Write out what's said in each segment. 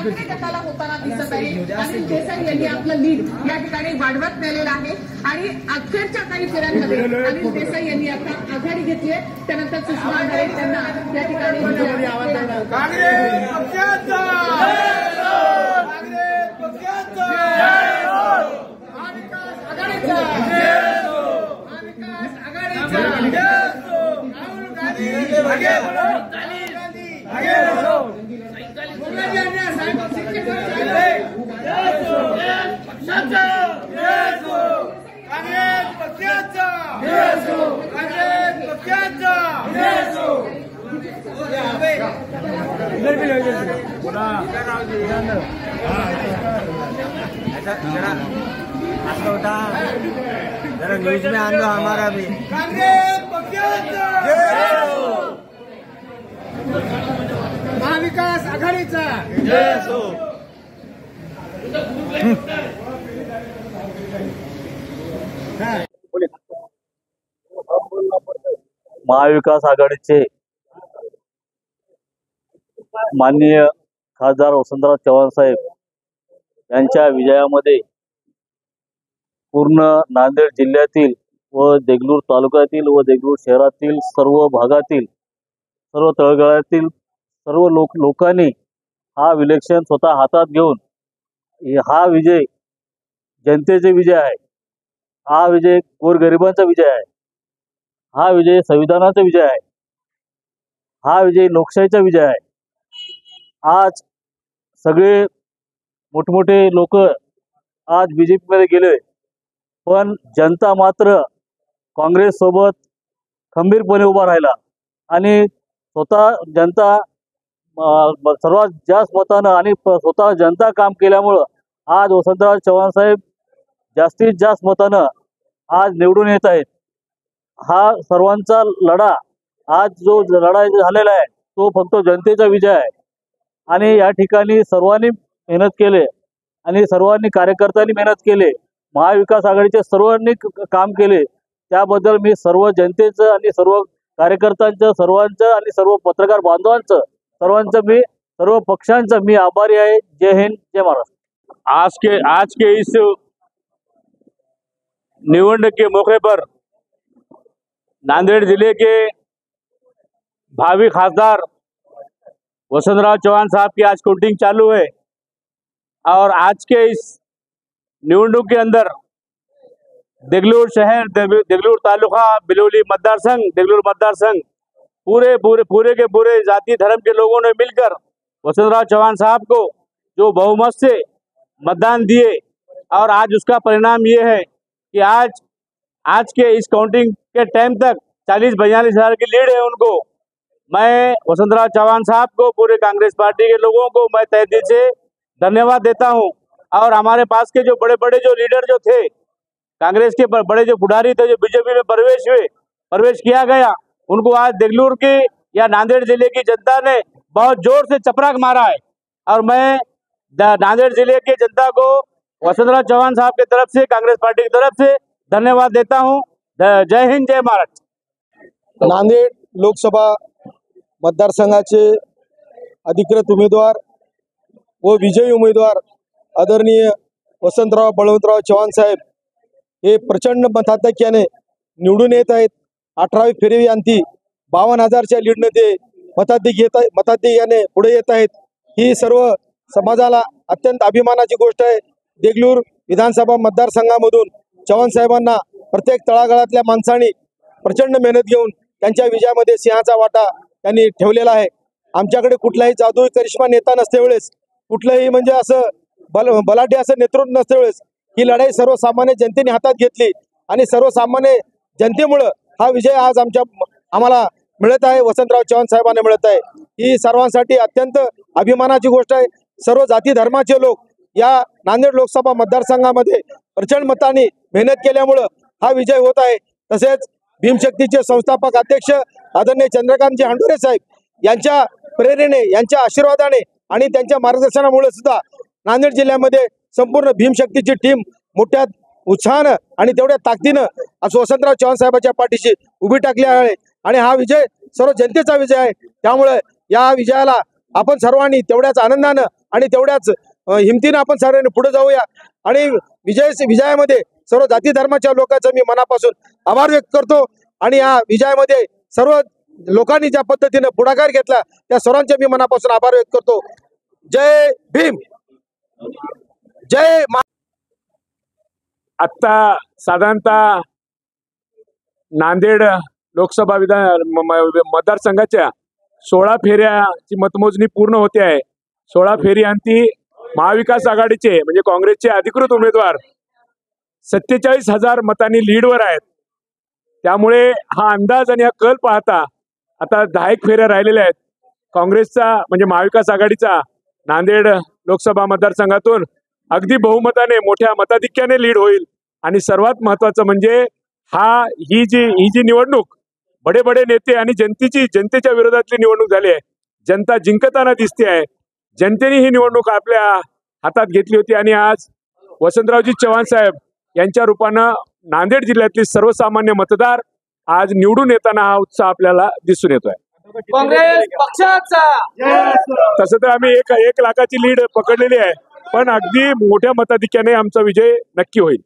चांगली गटाला होताना दिसत आहे। अनिल देसाई यांनी आपलं लीड या ठिकाणी वाढवत नेलेलं आहे आणि अखेरच्या काही फेऱ्यांमध्ये अनिल देसाई यांनी आता आघाडी घेतली आहे। त्यानंतर सुषमा अंधारे त्यांना या ठिकाणी जरा न्यूज में आन दो हमारा भी। महाविकास आघाडीचा महाविकास आघाडीचे माननीय खासदार वसंतराव चव्हाण साहेब यांच्या विजयामध्ये पूर्ण नांदेड जिल्ह्यातील व देगलूर तालुक्यातील व देगलूर शहरातील सर्व भागातील सर्व तळागाळातील सर्व लोकांनी हा इलेक्शन स्वतः हातात घेऊन हा विजय जनतेचा विजय आहे। हा विजय गोरगरिबांचा विजय आहे। हा विजय संविधानाचा विजय आहे। हा विजय लोकशाहीचा विजय आहे। आज सगळे मोठमोठे लोक आज बीजेपी मध्ये गेले, पण जनता मात्र काँग्रेस सोबत खंबीरपणे उभा राहिला आणि स्वतः जनता सर्वात जास्त मतानं आणि स्वतः जनता काम केल्यामुळं आज वसंतराव चव्हाण साहेब जास्तीत जास्त मतानं आज निवडून येत आहेत। हा सर्वांचा लढा आज जो लढा झालेला आहे तो फक्त जनतेचा विजय आहे आणि या ठिकाणी सर्वांनी मेहनत केली आणि सर्वांनी कार्यकर्त्यांनी मेहनत केली। महाविकास आघाडीचे सर्वांनी काम केले, त्याबद्दल मी सर्व जनतेचं आणि सर्व कार्यकर्त्यांचं सर्वांचं आणि सर्व पत्रकार बांधवांचं मी सर्व पक्षांचं मी आभारी आहे। जय हिंद, जय महाराष्ट्र। आज के इस निवडणूक के मौके पर नांदेड़ जिले के भावी खासदार वसंतराव चव्हाण साहब की आज काउंटिंग चालू है और आज के इस निवडणूक के अंदर देगलूर शहर, देगलूर तालुका, बिलोली मतदार संघ पूरे के पूरे जाति धर्म के लोगों ने मिलकर वसंतराव चव्हाण साहब को जो बहुमत से मतदान दिए और आज उसका परिणाम ये है कि आज के इस काउंटिंग के टाइम तक 40-42 हजार की लीड है उनको। मैं वसंतराव चव्हाण साहब को, पूरे कांग्रेस पार्टी के लोगों को मैं तहे दिल से धन्यवाद देता हूं। और हमारे पास के जो बड़े बड़े जो लीडर जो थे, कांग्रेस के बड़े जो पुढारी थे, जो बीजेपी में प्रवेश किया गया, उनको आज देगलूर की या नांदेड़ जिले की जनता ने बहुत जोर से चपराक मारा है। और मैं नांदेड़ जिले के जनता को वसंतराव चव्हाण साहब की तरफ से, कांग्रेस पार्टी की तरफ से धन्यवाद देता हूं। जय हिंद, जय महाराष्ट्र। नांदेड लोकसभा मतदारसंघाचे अधिकृत उमेदवार व विजयी उमेदवार आदरणीय वसंतराव बळवंतराव चव्हाण साहेब हे प्रचंड मताधिक्याने निवडून येत आहेत। 18वी फेरी अंती 52,000च्या लीडने ते मताधिक्याने पुढे येत आहेत। ही सर्व समाजाला अत्यंत अभिमानाची गोष्ट आहे। देगलूर विधानसभा मतदारसंघामधून चव्हाण साहेबांना प्रत्येक तळागाळातल्या माणसांनी प्रचंड मेहनत घेऊन त्यांच्या विजयामध्ये सिंहाचा वाटा त्यांनी ठेवलेला आहे। आमच्याकडे कुठलाही जादुई करिश्मा नेता नसते वेळेस, कुठलंही म्हणजे असं बलाढ्य असं नेतृत्व नसते वेळेस ही लढाई सर्वसामान्य जनतेने हातात घेतली आणि सर्वसामान्य जनतेमुळे हा विजय आज आम्हाला मिळत आहे, वसंतराव चव्हाण साहेबांना मिळत आहे। ही सर्वांसाठी अत्यंत अभिमानाची गोष्ट आहे। सर्व जाती धर्माचे लोक या नांदेड लोकसभा मतदारसंघामध्ये प्रचंड मताने मेहनत केल्यामुळे हा विजय होत आहे। तसेच भीमशक्तीचे संस्थापक अध्यक्ष आदरणीय चंद्रकांतजी हंडोरे साहेब यांच्या प्रेरणेने, यांच्या आशीर्वादाने आणि त्यांच्या मार्गदर्शनामुळे सुद्धा नांदेड जिल्ह्यामध्ये संपूर्ण भीमशक्तीची टीम मोठ्या उत्साहानं आणि तेवढ्या ताकदीनं आज वसंतराव चव्हाण साहेबांच्या पाठीशी उभी टाकली आहे आणि हा विजय सर्व जनतेचा विजय आहे। त्यामुळे या विजयाला आपण सर्वांनी तेवढ्याच आनंदानं आणि तेवढ्याच हिमतीनं आपण सर्वांनी पुढे जाऊया आणि विजयामध्ये सर्व जाती धर्माच्या लोकांचं मी मनापासून आभार व्यक्त करतो आणि या विजयामध्ये सर्व लोकांनी ज्या पद्धतीने पुढाकार घेतला त्या सर्वांचे मी मनापासून आभार व्यक्त करतो. जय भीम, जय मा. आता साधारणतः नांदेड लोकसभा मतदारसंघाच्या 16 फेऱ्याची मतमोजणी पूर्ण होते आहे. 16 फेऱ्यांती महाविकास आघाडीचे म्हणजे काँग्रेसचे अधिकृत उमेदवार 47,000 मतांनी लीडवर आहेत. त्यामुळे हा अंदाज आणि हा कल पाहता आता 10 फेऱ्या राहिलेल्या आहेत. काँग्रेसचा म्हणजे महाविकास आघाडीचा नांदेड लोकसभा मतदारसंघातून अगदी बहुमताने मोठ्या मताधिक्याने लीड होईल. आणि सर्वात महत्वाचं म्हणजे ही जी निवडणूक बडे बडे नेते आणि जनतेच्या विरोधातली निवडणूक झाली आहे. जनता जिंकताना दिसते आहे. जनतेने ही निवडणूक आपल्या हातात घेतली होती आणि आज वसंतरावजी चव्हाण साहेब यांच्या रूपानं नांदेड जिल्ह्यातले सर्वसामान्य मतदार आज निवडून येताना हा उत्साह आपल्याला दिसून येतोय. काँग्रेस पक्षाचा तसं तर आम्ही 1 लाखाची लीड पकडलेली आहे, पण अगदी मोठ्या मताधिक्याने आमचा विजय नक्की होईल.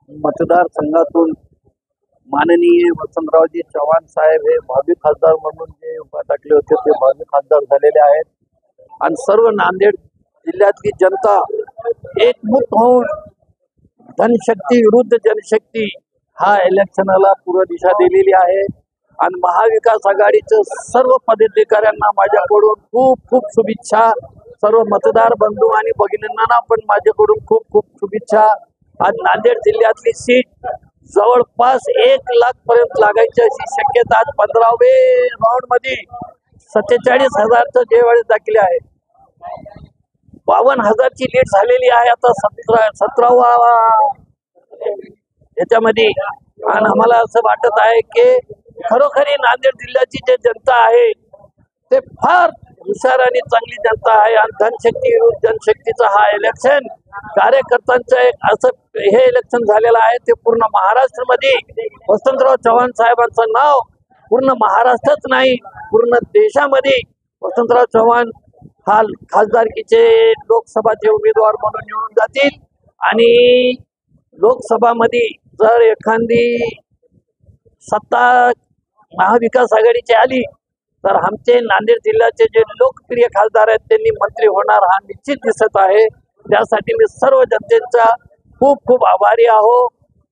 मतदारसंघातून माननीय वसंतरावजी चव्हाण साहेब हे भावी खासदार म्हणून जे उभा टाकले होते ते भावी खासदार झालेले आहेत आणि सर्व नांदेड जिल्ह्यातली जनता एकमूत होऊन धनशक्ती विरुद्ध जनशक्ती हा इलेक्शनाला पूर्व दिशा दिलेली आहे. आणि महाविकास आघाडीच्या सर्व पदाधिकाऱ्यांना माझ्याकडून खूप खूप शुभेच्छा. सर्व मतदार बंधू आणि भगिनींना पण माझ्याकडून खूप खूप शुभेच्छा. आज नांदेड जिल्ह्यातली सीट जवळपास 1 लाख पर्यंत लागायची अशी शक्यता आज 15वे राऊंड मध्ये 47,000 जेवाळे दाखले आहे. 52,000ची लीड झालेली आहे आता 17वा याच्यामध्ये. आणि आम्हाला असं वाटत आहे की खरोखरी नांदेड जिल्ह्याची जे जनता आहे ते फार हुशार आणि चांगली जनता आहे. आणि धनशक्ती विरुद्ध जनशक्तीचा हा इलेक्शन कार्यकर्त्यांचं एक असं हे इलेक्शन झालेलं आहे. ते पूर्ण महाराष्ट्रामध्ये वसंतराव चव्हाण साहेबांचं नाव पूर्ण महाराष्ट्रात नाही पूर्ण देशामध्ये वसंतराव चव्हाण हा खासदारकीचे लोकसभाचे उमेदवार म्हणून निवडून जातील. आणि लोकसभामध्ये जर एखादी सत्ता महाविकास आघाडीची आली तर आमचे नांदेड जिल्ह्याचे जे लोकप्रिय खासदार आहेत त्यांनी मंत्री होणार हा निश्चित दिसत आहे. त्यासाठी मी सर्व जनतेचा खूप खूप आभारी आहो.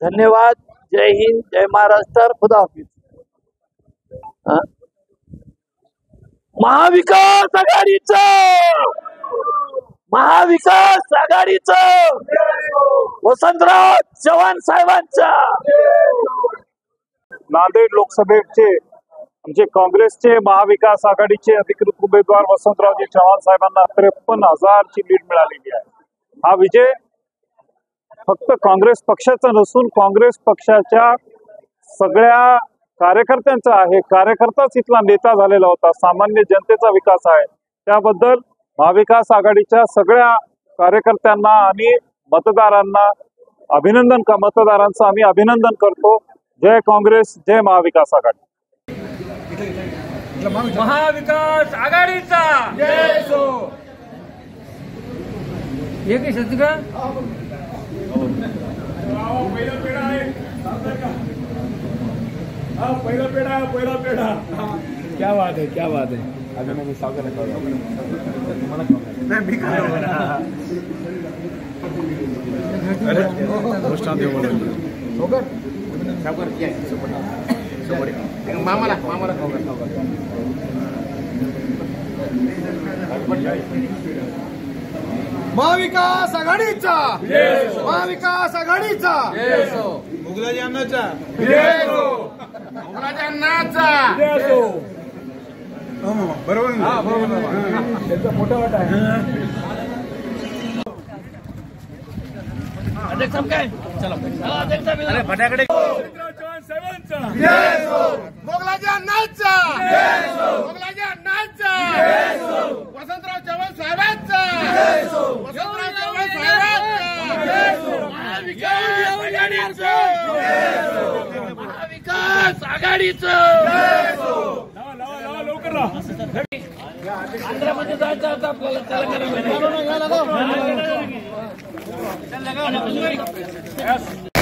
धन्यवाद. जय हिंद, जय महाराष्ट्र, खुदा हाफिज. महाविकास आघाडीचं वसंतराव चव्हाण साहेबांचा. नांदेड लोकसभेचे आमचे काँग्रेसचे महाविकास आघाडीचे अधिकृत उमेदवार वसंतरावजी चव्हाण साहेबांना 53,000ची लीड मिळालेली आहे. हा विजय फक्त काँग्रेस पक्षाचा नसून काँग्रेस पक्षाच्या सगळ्या कार्यकर्त्यांचा आहे. कार्यकर्ताच इथला नेता झालेला होता. सामान्य जनतेचा विकास आहे. त्याबद्दल महाविकास आघाडीच्या सगळ्या कार्यकर्त्यांना आणि मतदारांना मतदारांचं आम्ही अभिनंदन करतो. जय काँग्रेस, जय महाविकास आघाडी. महाविकास आघाडीचा जय सो. एक शब्द का पहिला पेढा क्या बात है. अभी मैं सागर महाविकास आघाडीचा, महाविकास आघाडीचा मुगलाजी अण्णाचा, मुगलाजी अण्णाचा बरोबर. त्याचा मोठा वाटा आहे. फटाकडे मुगलाजी अण्णाचा, मुगलाजी अण्णाचा, वसंतराव चव्हाण साहेबांचा, वसंतराव चव्हाण साहेबांचा, महाविकास आघाडीचं लवकर आंध्रामध्ये जायचं होतं आपल्याला तेलंगणामध्ये.